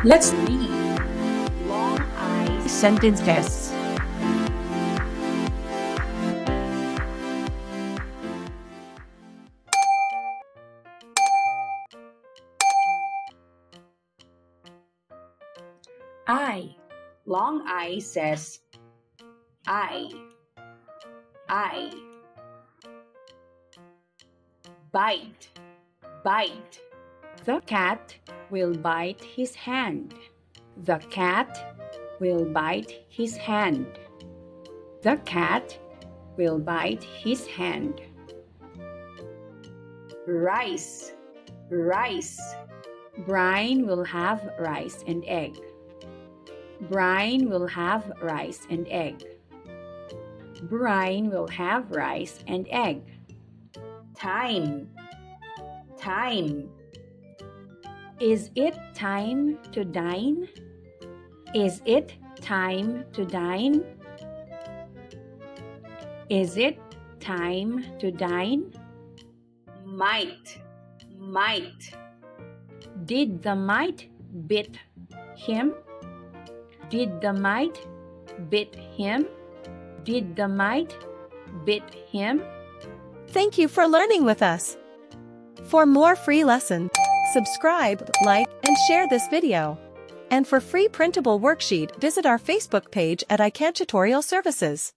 Let's read long I sentences. I. Long I says I. Bite. Bite. The cat will bite his hand. The cat will bite his hand. The cat will bite his hand. Rice. Rice. Brian will have rice and egg. Brian will have rice and egg. Brian will have rice and egg. Time. Time. Is it time to dine? Is it time to dine? Is it time to dine? Might. Might. Did the mite bit him? Did the mite bit him? Did the mite bit him? Thank you for learning with us. For more free lessons, subscribe, like, and share this video. And for free printable worksheet, visit our Facebook page at iCAN Tutorial Services.